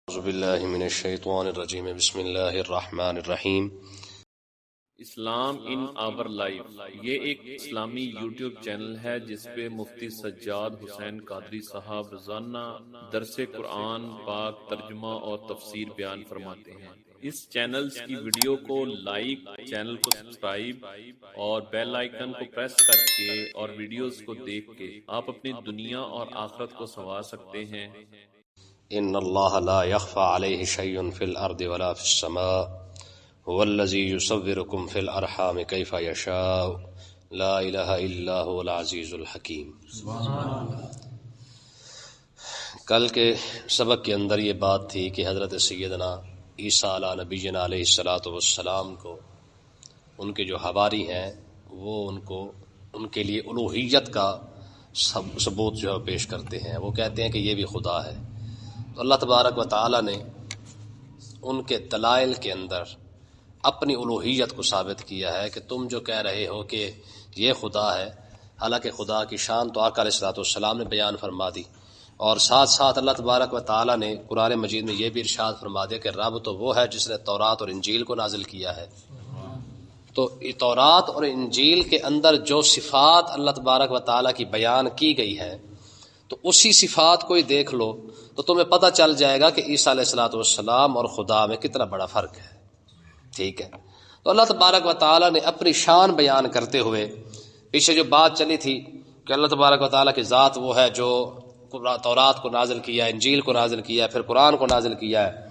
اعوذ باللہ من الشیطان الرجیم بسم اللہ الرحمن الرحیم۔ اسلام ان آور لائف یہ ایک اسلامی یوٹیوب چینل ہے جس پہ مفتی سجاد حسین قادری صاحب روزانہ درس قرآن پاک ترجمہ اور تفسیر بیان فرماتے ہیں۔ اس چینل کی ویڈیو کو لائک، چینل کو سبسکرائب اور بیل آئیکن کو پریس کر کے اور ویڈیوز کو دیکھ کے آپ اپنی دنیا اور آخرت کو سنوار سکتے ہیں۔ ان اللہ لا يخفى علیہ شیء فی الارض ولا فی السماء هو الذی یصورکم فی الارحام کیف یشاء لا الہ الا هو العزیز الحکیم۔ کل کے سبق کے اندر یہ بات تھی کہ حضرت سیدنا عیسیٰ علیہ نبینا علیہ الصلوۃ والسلام کو ان کے جو حواری ہیں وہ ان کے لیے الوہیت کا ثبوت جو ہے پیش کرتے ہیں۔ وہ کہتے ہیں کہ یہ بھی خدا ہے۔ تو اللہ تبارک و تعالی نے ان کے دلائل کے اندر اپنی الوہیت کو ثابت کیا ہے کہ تم جو کہہ رہے ہو کہ یہ خدا ہے، حالانکہ خدا کی شان تو آقا علیہ الصلوۃ والسلام نے بیان فرما دی، اور ساتھ ساتھ اللہ تبارک و تعالی نے قرآن مجید میں یہ بھی ارشاد فرما دیا کہ رب تو وہ ہے جس نے تورات اور انجیل کو نازل کیا ہے۔ تو تورات اور انجیل کے اندر جو صفات اللہ تبارک و تعالی کی بیان کی گئی ہے تو اسی صفات کو ہی دیکھ لو تو تمہیں پتہ چل جائے گا کہ عیسیٰ علیہ الصلوۃ والسلام اور خدا میں کتنا بڑا فرق ہے۔ ٹھیک ہے، تو اللہ تبارک و تعالی نے اپنی شان بیان کرتے ہوئے پیچھے جو بات چلی تھی کہ اللہ تبارک و تعالی کی ذات وہ ہے جو تورات کو نازل کیا، انجیل کو نازل کیا، پھر قرآن کو نازل کیا ہے۔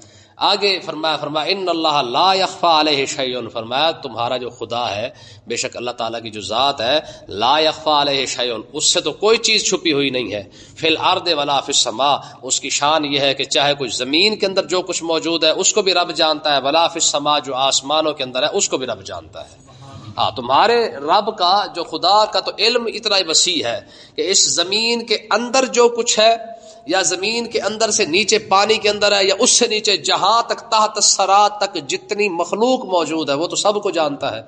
آگے فرمایا ان اللہ لا یخفی علیہ شیء، فرمایا تمہارا جو خدا ہے، بے شک اللہ تعالیٰ کی جو ذات ہے، لا یخفی علیہ شیء، اس سے تو کوئی چیز چھپی ہوئی نہیں ہے، فی الارض ولا فی السماء، اس کی شان یہ ہے کہ چاہے کچھ زمین کے اندر جو کچھ موجود ہے اس کو بھی رب جانتا ہے، ولا فی السماء، جو آسمانوں کے اندر ہے اس کو بھی رب جانتا ہے۔ ہاں، تمہارے رب کا جو خدا کا تو علم اتنا ہی وسیع ہے کہ اس زمین کے اندر جو کچھ ہے، یا زمین کے اندر سے نیچے پانی کے اندر ہے، یا اس سے نیچے جہاں تک تحت الثری تک جتنی مخلوق موجود ہے وہ تو سب کو جانتا ہے۔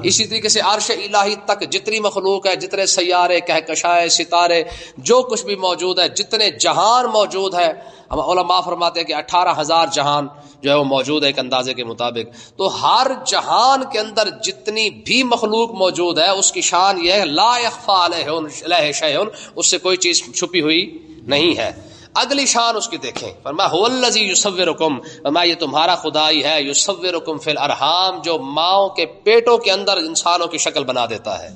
اسی طریقے سے عرش الہی تک جتنی مخلوق ہے، جتنے سیارے، کہکشائیں، ستارے، جو کچھ بھی موجود ہے، جتنے جہان موجود ہے، علماء فرماتے ہیں کہ 18,000 جہان جو ہے وہ موجود ہے ایک اندازے کے مطابق۔ تو ہر جہان کے اندر جتنی بھی مخلوق موجود ہے اس کی شان یہ ہے لا یخفی علیہ شیء، اس سے کوئی چیز چھپی ہوئی نہیں ہے۔ اگلی شان اس کی دیکھیں، فرمایا هو الذی یصورکم، فرمایا یہ تمہارا خدا ہی ہے، یصورکم فی الارحام، جو ماؤں کے پیٹوں کے اندر انسانوں کی شکل بنا دیتا ہے۔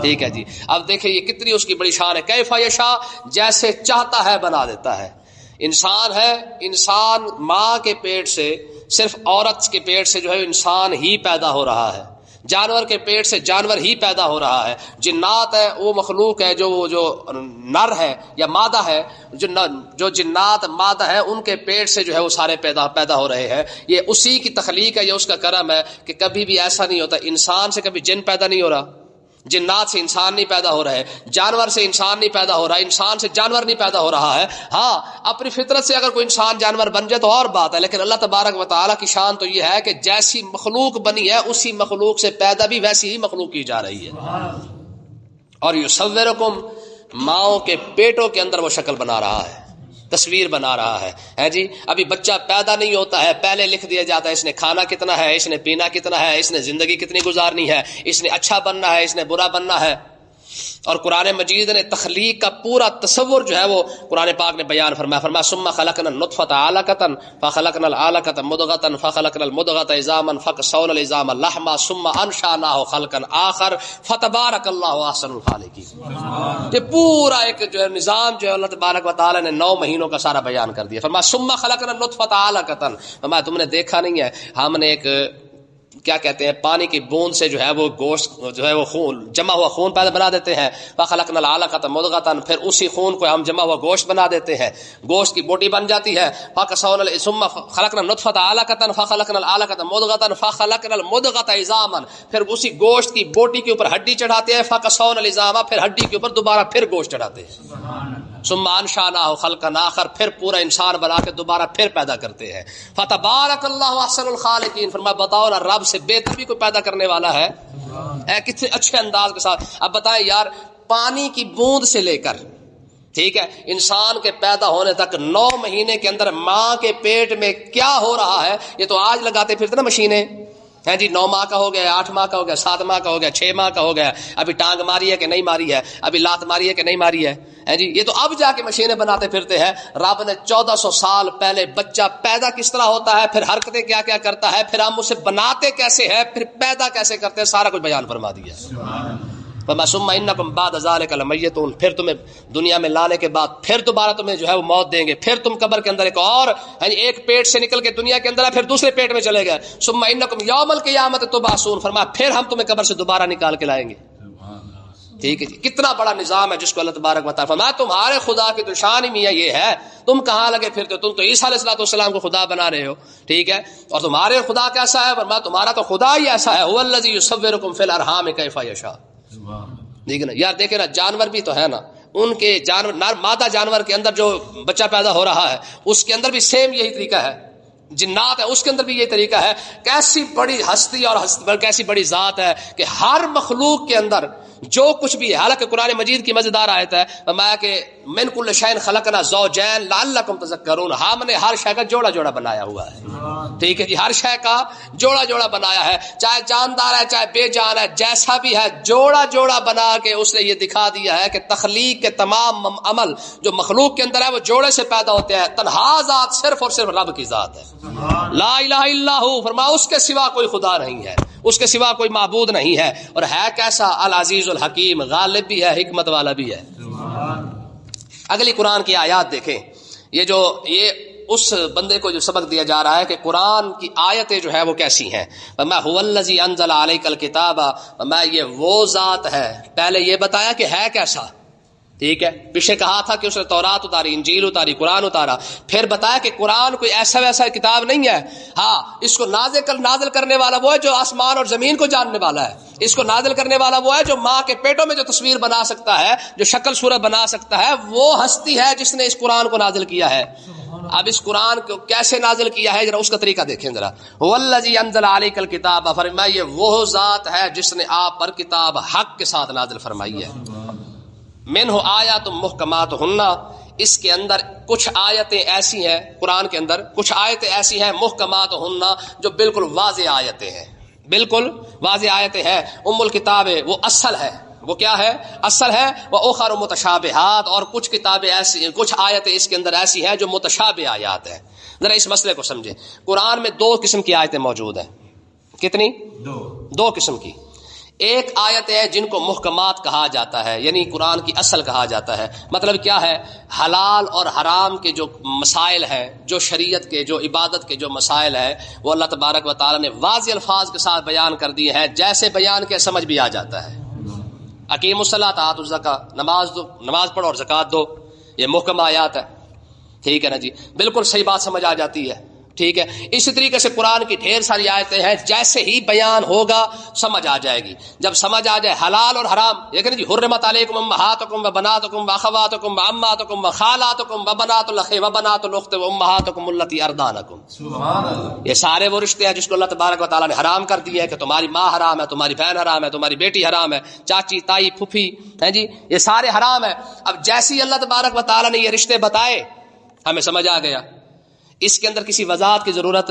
ٹھیک ہے جی، اب دیکھیں یہ کتنی اس کی بڑی شان ہے، کیف یشاء، جیسے چاہتا ہے بنا دیتا ہے۔ انسان ہے، انسان ماں کے پیٹ سے، صرف عورت کے پیٹ سے جو ہے انسان ہی پیدا ہو رہا ہے، جانور کے پیٹ سے جانور ہی پیدا ہو رہا ہے۔ جنات ہے، وہ مخلوق ہے جو نر ہے یا مادہ ہے، جو جنات مادہ ہے ان کے پیٹ سے جو ہے وہ سارے پیدا ہو رہے ہیں۔ یہ اسی کی تخلیق ہے، یہ اس کا کرم ہے کہ کبھی بھی ایسا نہیں ہوتا انسان سے کبھی جن پیدا نہیں ہو رہا، جنات سے انسان نہیں پیدا ہو رہا ہے، جانور سے انسان نہیں پیدا ہو رہا ہے، انسان سے جانور نہیں پیدا ہو رہا ہے۔ ہاں، اپنی فطرت سے اگر کوئی انسان جانور بن جائے تو اور بات ہے، لیکن اللہ تبارک و تعالیٰ کی شان تو یہ ہے کہ جیسی مخلوق بنی ہے اسی مخلوق سے پیدا بھی ویسی ہی مخلوق کی جا رہی ہے۔ اور یصورکم، ماؤں کے پیٹوں کے اندر وہ شکل بنا رہا ہے، تصویر بنا رہا ہے جی۔ ابھی بچہ پیدا نہیں ہوتا ہے، پہلے لکھ دیا جاتا ہے اس نے کھانا کتنا ہے، اس نے پینا کتنا ہے، اس نے زندگی کتنی گزارنی ہے، اس نے اچھا بننا ہے، اس نے برا بننا ہے۔ اور قرآن مجید نے تخلیق کا پورا تصور جو ہے وہ قرآن پاک نے بیان فرمایا ثم خلقنا النطفة علقة فخلقنا العلقة مضغة فخلقنا المضغة عظاما فكسونا العظام لحما ثم انشأناه خلقا آخر فتبارك الله احسن الخالقين۔ یہ پورا ایک جو ہے نظام جو ہے اللہ تبارک و تعالی نے 9 مہینوں کا سارا بیان کر دیا۔ فرمایا ثم خلقنا النطفة علقة، فرمایا تم نے دیکھا نہیں ہے ہم نے ایک کیا کہتے ہیں پانی کی بوند سے جو ہے وہ گوشت جو ہے وہ خون، جمع ہوا خون پیدا بنا دیتے ہیں، فخلقنا العلقة مضغة، پھر اسی خون کو ہم جمع ہوا گوشت بنا دیتے ہیں، گوشت کی بوٹی بن جاتی ہے، فکسونا ثم خلقنا النطفة علقة فخلقنا العلقة مضغة فخلقنا المضغة عظاما، پھر اسی گوشت کی بوٹی کے اوپر ہڈی چڑھاتے ہیں، فکسونا العظام، پھر ہڈی کے اوپر دوبارہ پھر گوشت چڑھاتے ہیں، ثم انشأناه خلقا آخر، پھر پورا انسان بنا کے دوبارہ پھر پیدا کرتے ہیں۔ فتبارک اللہ احسن الخالقین، فرمایا بتاؤ نا رب سے بہتر بھی کوئی پیدا کرنے والا ہے؟ کتنے اچھے انداز کے ساتھ۔ اب بتائیں یار، پانی کی بوند سے لے کر ٹھیک ہے، انسان کے پیدا ہونے تک 9 مہینے کے اندر ماں کے پیٹ میں کیا ہو رہا ہے یہ تو آج لگاتے پھرتے نا مشینیں ہیں جی، 9 ماہ کا ہو گیا، 8 ماہ کا ہو گیا، 7 ماہ کا ہو گیا، 6 ماہ کا ہو گیا، ابھی ٹانگ ماری ہے کہ نہیں ماری ہے، ابھی لات ماری ہے کہ نہیں ماری ہے جی، یہ تو اب جا کے مشینیں بناتے پھرتے ہیں۔ رب نے 1400 سال پہلے بچہ پیدا کس طرح ہوتا ہے، پھر حرکتیں کیا کیا کرتا ہے، پھر ہم اسے بناتے کیسے ہیں، پھر پیدا کیسے کرتے ہیں، سارا کچھ بیان فرما دیا ہے۔ ثم انکم بعد ذلک لمیتون، پھر تمہیں دنیا میں لانے کے بعد پھر دوبارہ تمہیں جو ہے وہ موت دیں گے، پھر تم قبر کے اندر ایک اور ایک پیٹ سے نکل کے دنیا کے اندر ہے، پھر دوسرے پیٹ میں چلے گئے۔ ثم انکم یوم القیامت تبعثون، فرمایا پھر ہم تمہیں قبر سے دوبارہ نکال کے لائیں گے۔ ٹھیک ہے جی، کتنا بڑا نظام ہے جس کو اللہ تبارک و تعالیٰ فرمایا تمہارے خدا کی تو شان ہی میاں یہ ہے، تم کہاں لگے پھرتے ہو، تم تو عیسیٰ علیہ السلام کو خدا بنا رہے ہو، ٹھیک ہے، اور تمہارے خدا کیسا ہے، فرمایا تمہارا تو خدا ہی ایسا ہے، هو الذی یصورکم فی الارحام کیف یشاء۔ ٹھیک ہے نا یار، دیکھیں نا جانور بھی تو ہے نا، ان کے جانور مادہ جانور کے اندر جو بچہ پیدا ہو رہا ہے اس کے اندر بھی سیم یہی طریقہ ہے، جنات ہے اس کے اندر بھی یہ طریقہ ہے۔ کیسی بڑی ہستی اور کیسی بڑی ذات ہے کہ ہر مخلوق کے اندر جو کچھ بھی ہے، حالانکہ قرآن مجید کی مزیدار آیت ہے، فرمایا کہ من کل شیء خلقنا زوجین لعلکم تذکرون، ہم نے ہر شے کا جوڑا جوڑا بنایا ہوا ہے، ٹھیک ہے جی، ہر شے کا جوڑا جوڑا بنایا ہے، چاہے جاندار ہے چاہے بے جان ہے، جیسا بھی ہے جوڑا جوڑا بنا کے اس نے یہ دکھا دیا ہے کہ تخلیق کے تمام عمل جو مخلوق کے اندر ہے وہ جوڑے سے پیدا ہوتے ہیں۔ تنہا ذات صرف اور صرف رب کی ذات ہے، لا الہ الا ہو، فرمایا اس کے سوا کوئی خدا نہیں ہے، اس کے سوا کوئی معبود نہیں ہے، اور ہے کیسا، العزیز الحکیم، غالب بھی ہے حکمت والا بھی ہے۔ اگلی قرآن کی آیات دیکھیں، یہ اس بندے کو جو سبق دیا جا رہا ہے کہ قرآن کی آیتیں جو ہے وہ کیسی ہیں۔ میں هو الذی انزل علیک الکتاب، میں یہ وہ ذات ہے، پہلے یہ بتایا کہ ہے کیسا، ٹھیک ہے، پیچھے کہا تھا کہ اس نے تورات اتاری، انجیل اتاری، قرآن اتارا، پھر بتایا کہ قرآن کوئی ایسا ویسا کتاب نہیں ہے، ہاں اس کو نازل کرنے والا وہ ہے جو آسمان اور زمین کو جاننے والا ہے، اس کو نازل کرنے والا وہ ہے جو ماں کے پیٹوں میں جو تصویر بنا سکتا ہے، جو شکل صورت بنا سکتا ہے، وہ ہستی ہے جس نے اس قرآن کو نازل کیا ہے۔ اب اس قرآن کو کیسے نازل کیا ہے ذرا اس کا طریقہ دیکھیں ذرا۔ هو الذی انزل علیک الکتاب، فرمایا یہ وہ ذات ہے جس نے آپ پر کتاب حق کے ساتھ نازل فرمائی ہے۔ منہ آیات محکمات ہن، اس کے اندر کچھ آیتیں ایسی ہیں، قرآن کے اندر کچھ آیتیں ایسی ہیں محکمات ہن جو بالکل واضح آیتیں ہیں، بالکل واضح آیتیں ہیں۔ ام الکتاب وہ اصل ہے، وہ کیا ہے، اصل ہے، وہ اخر متشابہات، اور کچھ کتابیں ایسی، کچھ آیتیں اس کے اندر ایسی ہیں جو متشابہ آیات ہیں۔ ذرا اس مسئلے کو سمجھیں، قرآن میں 2 قسم کی آیتیں موجود ہیں، کتنی؟ 2 قسم کی۔ ایک آیت ہے جن کو محکمات کہا جاتا ہے، یعنی قرآن کی اصل کہا جاتا ہے، مطلب کیا ہے، حلال اور حرام کے جو مسائل ہیں، جو شریعت کے، جو عبادت کے جو مسائل ہیں، وہ اللہ تبارک و تعالی نے واضح الفاظ کے ساتھ بیان کر دیے ہیں، جیسے بیان کے سمجھ بھی آ جاتا ہے۔ اقیموا الصلاۃ آتوا الزکاۃ، نماز پڑھو اور زکوٰۃ دو، یہ محکم آیات ہے، ٹھیک ہے نا جی، بالکل صحیح بات سمجھ آ جاتی ہے، ٹھیک ہے۔ اسی طریقے سے قرآن کی ڈھیر ساری آیتیں ہیں، جیسے ہی بیان ہوگا سمجھ آ جائے گی۔ جب سمجھ آ جائے حلال اور حرام، لیکن جی حرمت علیکم امہاتکم و بناتکم و اخواتکم و عماتکم و خالاتکم و بنات الاخ و بنات الاخت و امہاتکم اللتی ارضعنکم، یہ سارے وہ رشتے ہیں جس کو اللہ تبارک و تعالیٰ نے حرام کر دیے ہے، کہ تمہاری ماں حرام ہے، تمہاری بہن حرام ہے، تمہاری بیٹی حرام ہے، چاچی تائی پھوپھی ہیں جی، یہ سارے حرام ہیں۔ اب جیسے ہی اللہ تبارک و تعالیٰ نے یہ رشتے بتائے ہمیں سمجھ آ گیا، اس کے اندر کسی وضاحت کی ضرورت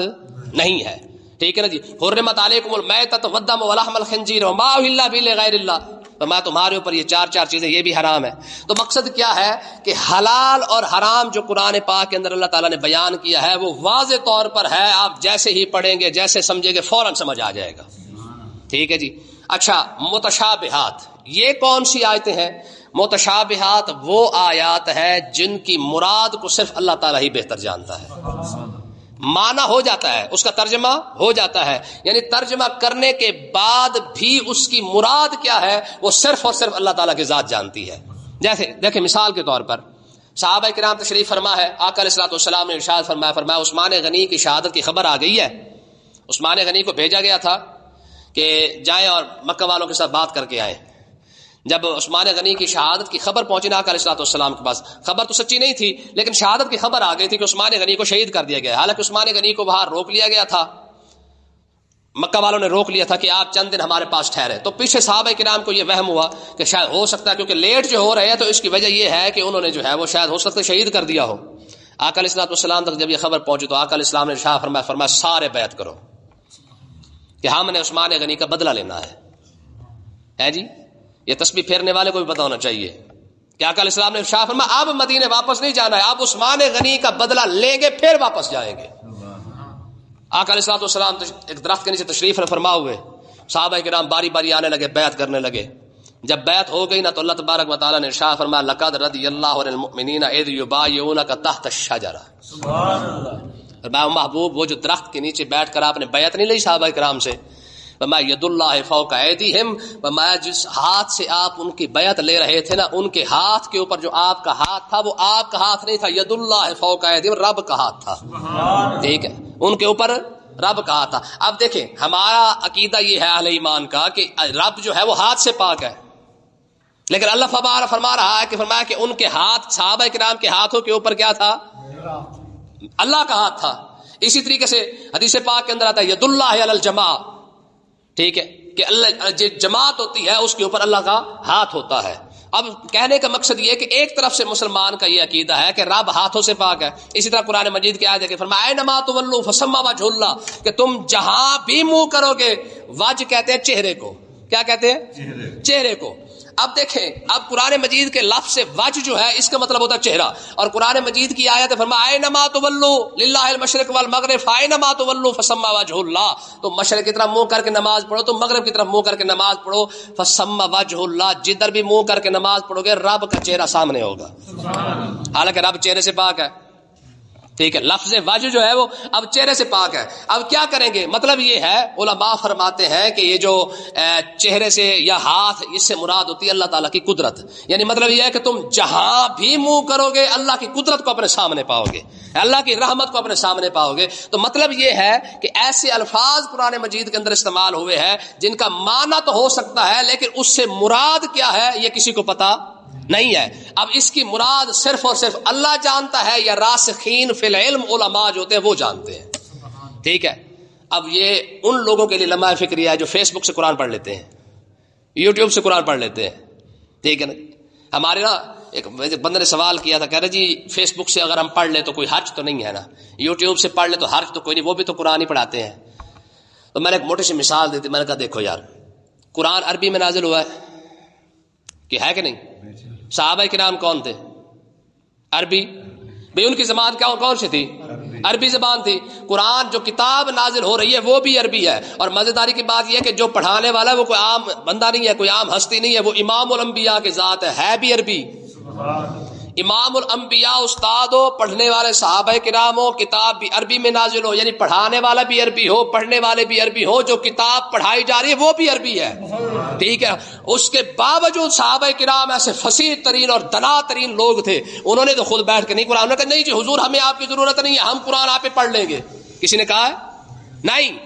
نہیں ہے، ٹھیک ہے نا جی۔ حرمت علیکم المیتۃ والدم ولحم الخنزیر وما اہل به لغیر اللہ، تو میں تمہارے اوپر یہ چار چیزیں یہ بھی حرام ہے۔ تو مقصد کیا ہے کہ حلال اور حرام جو قرآن پاک کے اندر اللہ تعالیٰ نے بیان کیا ہے وہ واضح طور پر ہے، آپ جیسے ہی پڑھیں گے، جیسے سمجھیں گے، فوراً سمجھ آ جائے گا، ٹھیک ہے جی۔ اچھا، متشابہات یہ کون سی آیتیں ہیں؟ متشابہات وہ آیات ہے جن کی مراد کو صرف اللہ تعالیٰ ہی بہتر جانتا ہے، معنی ہو جاتا ہے، اس کا ترجمہ ہو جاتا ہے، یعنی ترجمہ کرنے کے بعد بھی اس کی مراد کیا ہے وہ صرف اور صرف اللہ تعالیٰ کی ذات جانتی ہے۔ جیسے دیکھیں مثال کے طور پر صحابہ کرام تشریف فرما ہے، آقا علیہ الصلوۃ والسلام نے ارشاد فرمایا عثمان غنی کی شہادت کی خبر آ گئی ہے۔ عثمان غنی کو بھیجا گیا تھا کہ جائیں اور مکہ والوں کے ساتھ بات کر کے آئیں۔ جب عثمان غنی کی شہادت کی خبر پہنچی نا آقا علیہ الصلوۃ والسلام کے پاس، خبر تو سچی نہیں تھی لیکن شہادت کی خبر آ گئی تھی کہ عثمان غنی کو شہید کر دیا گیا، حالانکہ عثمان غنی کو باہر روک لیا گیا تھا، مکہ والوں نے روک لیا تھا کہ آپ چند دن ہمارے پاس ٹھہرے، تو پیچھے صحابہ کرام کو یہ وہم ہوا کہ شاید ہو سکتا ہے، کیونکہ لیٹ جو ہو رہے ہیں تو اس کی وجہ یہ ہے کہ انہوں نے جو ہے وہ شاید ہو سکتا ہے شہید کر دیا ہو۔ آقا علیہ السلام تک جب یہ خبر پہنچی تو آقا علیہ السلام نے ارشاد فرمایا سارے بیعت کرو کہ ہم نے عثمان غنی کا بدلہ لینا ہے جی۔ یہ تسبیح پھیرنے والے کو بھی پتا ہونا چاہیے کہ آقا علیہ السلام نے ارشاد فرمایا اب مدینے واپس نہیں جانا ہے، اب عثمان غنی کا بدلہ لیں گے پھر واپس جائیں گے۔ آقا علیہ السلام ایک درخت کے نیچے تشریف فرما ہوئے، صحابہ کرام باری باری آنے لگے، بیعت کرنے لگے۔ جب بیعت ہو گئی نا تو اللہ تبارک و تعالیٰ نے ارشاد فرمایا لقد رضی اللہ عن المؤمنین اذ یبایعونک تحت الشجرہ۔ فرمایا محبوب وہ جو درخت کے نیچے بیٹھ کر آپ نے بیعت نہیں لی صحابہ کرام سے، فرمایا ید اللہ فوق ایدیہم، فرمایا جس ہاتھ سے آپ ان کی بیعت لے رہے تھے نا ان کے ہاتھ کے اوپر جو آپ کا ہاتھ تھا وہ آپ کا ہاتھ نہیں تھا، ید اللہ فوق ایدیہم، رب کا ہاتھ تھا، ٹھیک ہے، ان کے اوپر رب کا ہاتھ تھا۔ اب دیکھیں ہمارا عقیدہ یہ ہے اہل ایمان کا کہ رب جو ہے وہ ہاتھ سے پاک ہے، لیکن اللہ فرما رہا ہے کہ فرمایا کہ ان کے ہاتھ صحابہ کرام کے ہاتھوں کے اوپر کیا تھا؟ اللہ کا ہاتھ تھا۔ اسی طریقے سے حدیث پاک کے اندر آتا ہے ید اللہ علی الجماع، ٹھیک ہے، کہ اللہ جماعت ہوتی ہے اس کے اوپر اللہ کا ہاتھ ہوتا ہے۔ اب کہنے کا مقصد یہ کہ ایک طرف سے مسلمان کا یہ عقیدہ ہے کہ رب ہاتھوں سے پاک ہے، اسی طرح قرآن مجید کی آیت ہے کہ فرمایا اینما تولوا فثم وجہ اللہ، کہ تم جہاں بھی منہ کرو گے، وجہ کہتے ہیں چہرے کو، کیا کہتے ہیں؟ چہرے کو۔ اب دیکھیں اب قرآن مجید کے لفظ سے وجہ جو ہے اس کا مطلب ہوتا ہے چہرہ، اور قرآن مجید کی آیت ہے فرمایا اینما تولوا للہ المشرق والمغرب فاینما تولوا فثم وجہ اللہ، تو مشرق کی طرف منہ کر کے نماز پڑھو، تو مغرب کی طرف منہ کر کے نماز پڑھو، فثم وجہ اللہ، جدھر بھی منہ کر کے نماز پڑھو گے رب کا چہرہ سامنے ہوگا، حالانکہ رب چہرے سے پاک ہے، ٹھیک ہے، لفظ وجہ جو ہے وہ اب چہرے سے پاک ہے۔ اب کیا کریں گے؟ مطلب یہ ہے علماء فرماتے ہیں کہ یہ جو چہرے سے یا ہاتھ، اس سے مراد ہوتی ہے اللہ تعالیٰ کی قدرت، یعنی مطلب یہ ہے کہ تم جہاں بھی منہ کرو گے اللہ کی قدرت کو اپنے سامنے پاؤ گے، اللہ کی رحمت کو اپنے سامنے پاؤ گے۔ تو مطلب یہ ہے کہ ایسے الفاظ قرآن مجید کے اندر استعمال ہوئے ہیں جن کا معنی تو ہو سکتا ہے لیکن اس سے مراد کیا ہے یہ کسی کو پتا نہیں ہے۔ اب اس کی مراد صرف اور صرف اللہ جانتا ہے یا راسخین فی العلم علماء جو ہوتے ہیں وہ جانتے ہیں، ٹھیک ہے۔ اب یہ ان لوگوں کے لیے لمحہ فکریہ ہے جو فیس بک سے قرآن پڑھ لیتے ہیں، یوٹیوب سے قرآن پڑھ لیتے ہیں، ٹھیک ہے نا۔ ہمارے نا ایک بندے نے سوال کیا تھا، کہہ رہے جی فیس بک سے اگر ہم پڑھ لیں تو کوئی حرج تو نہیں ہے نا، یوٹیوب سے پڑھ لیں تو حرج تو کوئی نہیں، وہ بھی تو قرآن ہی پڑھاتے ہیں۔ تو میں نے ایک موٹی سی مثال دی تھی، میں نے کہا دیکھو یار قرآن عربی میں نازل ہوا ہے کہ ہے کہ نہیں؟ صحابہ کرام کون تھے؟ عربی، بھئی ان کی زبان کون سی تھی؟ عربی زبان تھی۔ قرآن جو کتاب نازل ہو رہی ہے وہ بھی عربی ہے، اور مزیداری کی بات یہ ہے کہ جو پڑھانے والا ہے وہ کوئی عام بندہ نہیں ہے، کوئی عام ہستی نہیں ہے، وہ امام الانبیاء کے ذات ہے بھی عربی۔ امام الانبیاء استاد ہو، پڑھنے والے صحابہ کرام ہو، کتاب بھی عربی میں نازل ہو، یعنی پڑھانے والا بھی عربی ہو، پڑھنے والے بھی عربی ہو، جو کتاب پڑھائی جا رہی ہے وہ بھی عربی ہے، ٹھیک ہے۔ اس کے باوجود صحابہ کرام ایسے فصیح ترین اور دنا ترین لوگ تھے، انہوں نے تو خود بیٹھ کے نہیں قرآن نے کہا نہیں جی حضور ہمیں آپ کی ضرورت نہیں ہے، ہم قرآن آپ پہ پڑھ لیں گے، کسی نے کہا ہے؟ نہیں،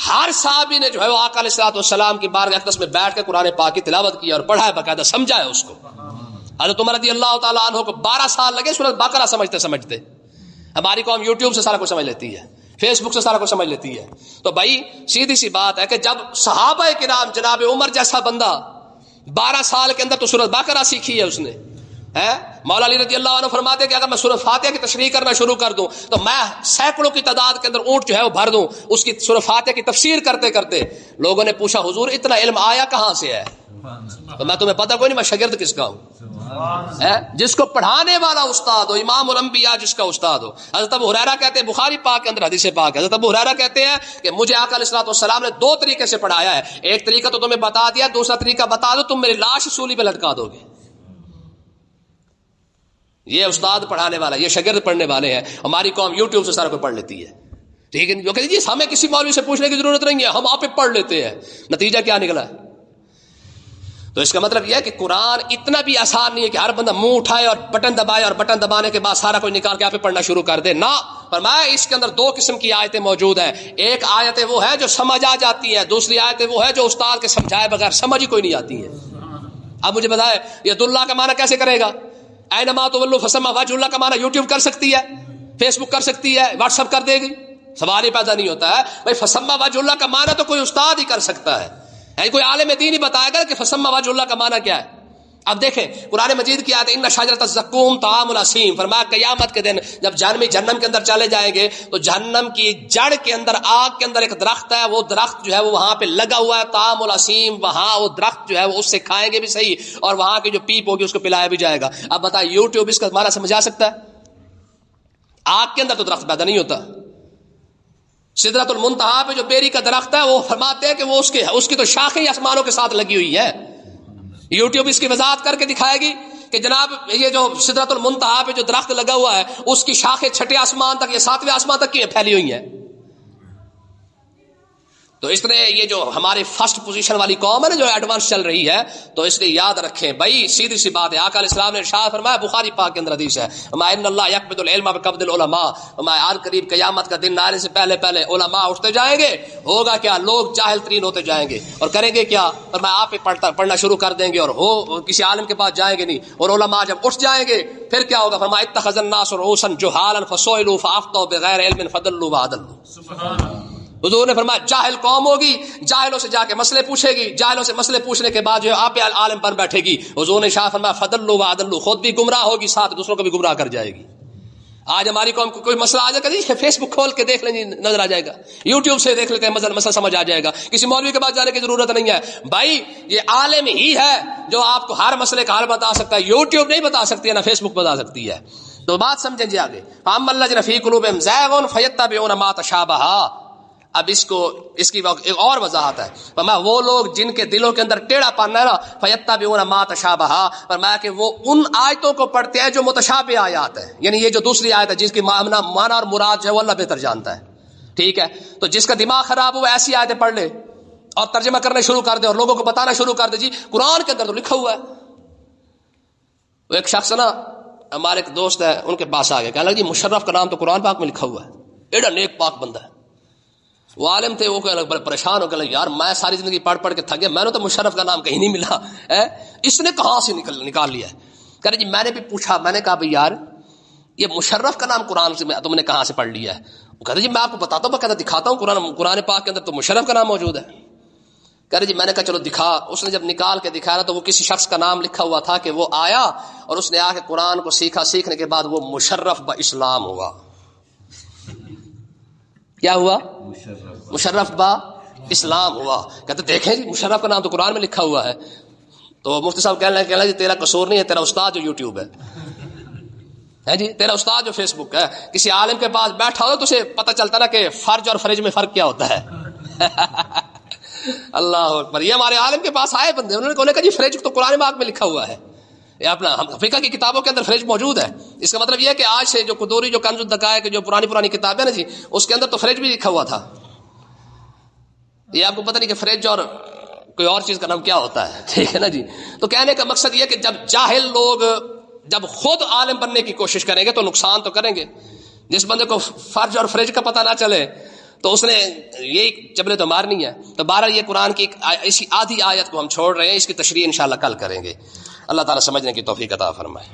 ہر صحابی نے جو ہے وہ آقا علیہ السلام کی بارگاہ اقدس میں بیٹھ کے قرآن پاک کی تلاوت کی اور پڑھا ہے، باقاعدہ سمجھا ہے اس کو۔ حضرت عمر رضی اللہ تعالیٰ عنہ کو 12 سال لگے سورۃ بقرہ سمجھتے۔ ہماری قوم یوٹیوب سے سارا کچھ سمجھ لیتی ہے، فیس بک سے سارا کچھ سمجھ لیتی ہے۔ تو بھائی سیدھی سی بات ہے کہ جب صحابہ کرام جناب عمر جیسا بندہ 12 سال کے اندر تو سورۃ بقرہ سیکھی ہے اس نے، مولا علی رضی اللہ عنہ فرماتے ہیں کہ اگر میں سورۃ فاتحہ کی تشریح کرنا شروع کر دوں تو میں سینکڑوں کی تعداد کے اندر اونٹ جو ہے وہ بھر دوں اس کی سورۃ فاتحہ کی تفسیر کرتے کرتے۔ لوگوں نے پوچھا حضور اتنا علم آیا کہاں سے ہے؟ تو میں تمہیں پتہ کوئی نہیں، میں شاگرد کس کا ہوں؟ جس کو پڑھانے والا استاد ہو، امام الانبیاء جس کا استاد ہو۔ حضرت ابو ہریرہ کہتے ہیں، بخاری پاک کے اندر حدیث پاک ہے، حضرت ابو ہریرہ کہتے ہیں کہ مجھے آقا علیہ السلام نے 2 طریقے سے پڑھایا ہے، ایک طریقہ تو تمہیں بتا دیا، دوسرا طریقہ بتا دو تم میری لاش سولی پہ لٹکا دو گے۔ یہ استاد پڑھانے والا، یہ شاگرد پڑھنے والے ہیں۔ ہماری قوم یوٹیوب سے سارا کوئی پڑھ لیتی ہے، ٹھیک ہے، جو کہ جی ہمیں کسی مولوی سے پوچھنے کی ضرورت نہیں ہے، ہم آپ پہ پڑھ لیتے ہیں۔ نتیجہ کیا نکلا ہے؟ تو اس کا مطلب یہ ہے کہ قرآن اتنا بھی آسان نہیں ہے کہ ہر بندہ منہ اٹھائے اور بٹن دبائے اور بٹن دبانے کے بعد سارا کوئی نکال کے آپ پڑھنا شروع کر دے، نہ۔ فرمایا اس کے اندر 2 قسم کی آیتیں موجود ہیں، ایک آیت وہ ہے جو سمجھ آ جاتی ہے، دوسری آیت وہ ہے جو استاد کے سمجھائے بغیر سمجھ ہی کوئی نہیں آتی ہے۔ اب مجھے بتائے ید اللہ کا معنی کیسے کرے گا؟ اینما تولوا فثم وجہ اللہ کا معنی یوٹیوب کر سکتی ہے، فیس بک کر سکتی ہے، واٹس ایپ کر دے گی، سوال ہی پیدا نہیں ہوتا ہے بھائی فسمہ وجہ اللہ کا معنی تو کوئی استاد ہی کر سکتا ہے، یعنی کوئی عالم دین ہی بتائے گا کہ فسمہ وجہ اللہ کا معنی کیا ہے۔ اب دیکھیں قرآن مجید کی آیت ان شجرۃ الزقوم طعام الاسیم، فرمایا قیامت کے دن جب جہنم کے اندر چلے جائیں گے تو جہنم کی جڑ کے اندر، آگ کے اندر ایک درخت ہے، وہ درخت جو ہے وہ وہاں پہ لگا ہوا ہے، طعام الاسیم، وہاں وہ درخت جو ہے وہ اس سے کھائیں گے بھی صحیح، اور وہاں کی جو پیپ ہوگی اس کو پلایا بھی جائے گا۔ اب بتائیں یوٹیوب اس کا معنی سمجھا سکتا ہے؟ آگ کے اندر تو درخت پیدا نہیں ہوتا۔ سدرۃ المنتہا پہ جو بیری کا درخت ہے وہ فرماتے ہیں کہ وہ اس کی تو شاخیں آسمانوں کے ساتھ لگی ہوئی ہے۔ یوٹیوب اس کی وضاحت کر کے دکھائے گی کہ جناب یہ جو سدرۃ المنتہا پہ جو درخت لگا ہوا ہے اس کی شاخیں چھٹے آسمان تک یا ساتویں آسمان تک کی پھیلی ہوئی ہیں۔ تو اس نے یہ جو ہماری فرسٹ پوزیشن والی قوم ہے نا جو ایڈوانس چل رہی ہے، تو اس لیے یاد رکھیں بھائی سیدھی سی بات ہے، آقا علیہ السلام نے ارشاد فرمایا، بخاری پاک کے اندر حدیث ہے، ان اللہ یقبض العلم بقبض العلماء، آن قریب قیامت کا دن آنے سے پہلے پہلے علماء اٹھتے جائیں گے، ہوگا کیا، لوگ جاہل ترین ہوتے جائیں گے اور کریں گے کیا، فرمایا آپ پڑھنا شروع کر دیں گے اور کسی عالم کے پاس جائیں گے نہیں، اور علماء جب اٹھ جائیں گے پھر کیا ہوگا، فرمایا اتخذ الناس رؤوسا جہالا فسئلوا فافتوا بغیر علم فضلوا وأضلوا۔ سبحان اللہ۔ حضور نے فرمایا جاہل قوم ہوگی، جاہلوں سے جا کے مسئلے پوچھے گی، جاہلوں سے مسئلے پوچھنے کے بعد جو ہے آپ عالم بن بیٹھے گی۔ حضور نے شاہ فرمایا فضلوا وأضلوا، خود بھی گمراہ ہوگی ساتھ دوسروں کو بھی گمراہ کر جائے گی۔ آج ہماری قوم کو کوئی مسئلہ آ جائے گا، فیس بک کھول کے دیکھ لیں نظر آ جائے گا، یوٹیوب سے دیکھ لیتے ہیں مسئلہ سمجھ آ جائے گا، کسی مولوی کے پاس جانے کی ضرورت نہیں ہے۔ بھائی یہ عالم ہی ہے جو آپ کو ہر مسئلے کا حل بتا سکتا ہے، یوٹیوب نہیں بتا سکتی ہے، نہ فیس بک بتا سکتی ہے۔ تو بات سمجھیں جی آگے، فَأَمَّا الَّذِينَ فِي قُلُوبِهِمْ زَيْغٌ فَيَتَّبِعُونَ مَا تَشَابَهَ۔ اب اس کی ایک اور وضاحت ہے، فرمایا وہ لوگ جن کے دلوں کے اندر ٹیڑھا پن ہے نا، فَيَتَّبِعُونَ مَا تَشَابَهَ، فرمایا کہ وہ ان آیتوں کو پڑھتے ہیں جو متشابہ آیات ہیں، یعنی یہ جو دوسری آیت ہے جس کی معنی اور مراد جو ہے وہ اللہ بہتر جانتا ہے، ٹھیک ہے۔ تو جس کا دماغ خراب ہو ایسی آیتیں پڑھ لے اور ترجمہ کرنے شروع کر دے اور لوگوں کو بتانا شروع کر دے جی قرآن کے اندر تو لکھا ہوا ہے۔ وہ ایک شخص نا ہمارے ایک دوست ہے، ان کے پاس آ گیا، کہنے لگا جی مشرف کا نام تو قرآن پاک میں لکھا ہوا ہے، ایڈا نیک پاک بندہ ہے۔ وہ عالم تھے، وہ پریشان ہو گئے، یار میں ساری زندگی پڑھ پڑھ کے تھک گیا، میں نے تو مشرف کا نام کہیں نہیں ملا ہے، اس نے کہاں سے نکال لیا ہے؟ کہہ رہے جی میں نے بھی پوچھا، میں نے کہا بھائی یار یہ مشرف کا نام قرآن سے تم نے کہاں سے پڑھ لیا ہے؟ وہ کہتے جی میں آپ کو بتاتا ہوں، میں کہتا دکھاتا ہوں قرآن پاک کے اندر تو مشرف کا نام موجود ہے۔ کہہ رہے جی میں نے کہا چلو دکھا۔ اس نے جب نکال کے دکھایا تو وہ کسی شخص کا نام لکھا ہوا تھا کہ وہ آیا اور اس نے آ کے قرآن کو سیکھا، سیکھنے کے بعد وہ مشرف باسلام ہوا۔ کیا ہوا؟ مشرف با اسلام ہوا۔ کہتے دیکھیں جی مشرف کا نام تو قرآن میں لکھا ہوا ہے۔ تو مفتی صاحب کہنے لگے جی تیرا قصور نہیں ہے، تیرا استاد جو یوٹیوب ہے جی، تیرا استاد جو فیس بک ہے، کسی عالم کے پاس بیٹھا ہو تو اسے پتہ چلتا نا کہ فرج اور فرج میں فرق کیا ہوتا ہے۔ اللہ اکبر۔ یہ ہمارے عالم کے پاس آئے بندے، انہوں نے کہا جی فرج تو قرآن پاک میں لکھا ہوا ہے، یہ اپنا فقہ کی کتابوں کے اندر فریج موجود ہے۔ اس کا مطلب یہ ہے کہ آج سے جو قدوری جو کنز الدقائق جو پرانی کتابیں نا جی، اس کے اندر تو فریج بھی لکھا ہوا تھا۔ یہ آپ کو پتہ نہیں کہ فریج اور کوئی اور چیز کا نام کیا ہوتا ہے، ٹھیک ہے نا جی۔ تو کہنے کا مقصد یہ کہ جب جاہل لوگ جب خود عالم بننے کی کوشش کریں گے تو نقصان تو کریں گے۔ جس بندے کو فرج اور فریج کا پتہ نہ چلے تو اس نے یہی چبلے تو مارنی ہے۔ تو بہرحال یہ قرآن کی اس کی آدھی آیت کو ہم چھوڑ رہے ہیں، اس کی تشریح انشاءاللہ کل کریں گے۔ اللہ تعالیٰ سمجھنے کی توفیق عطا فرمائے۔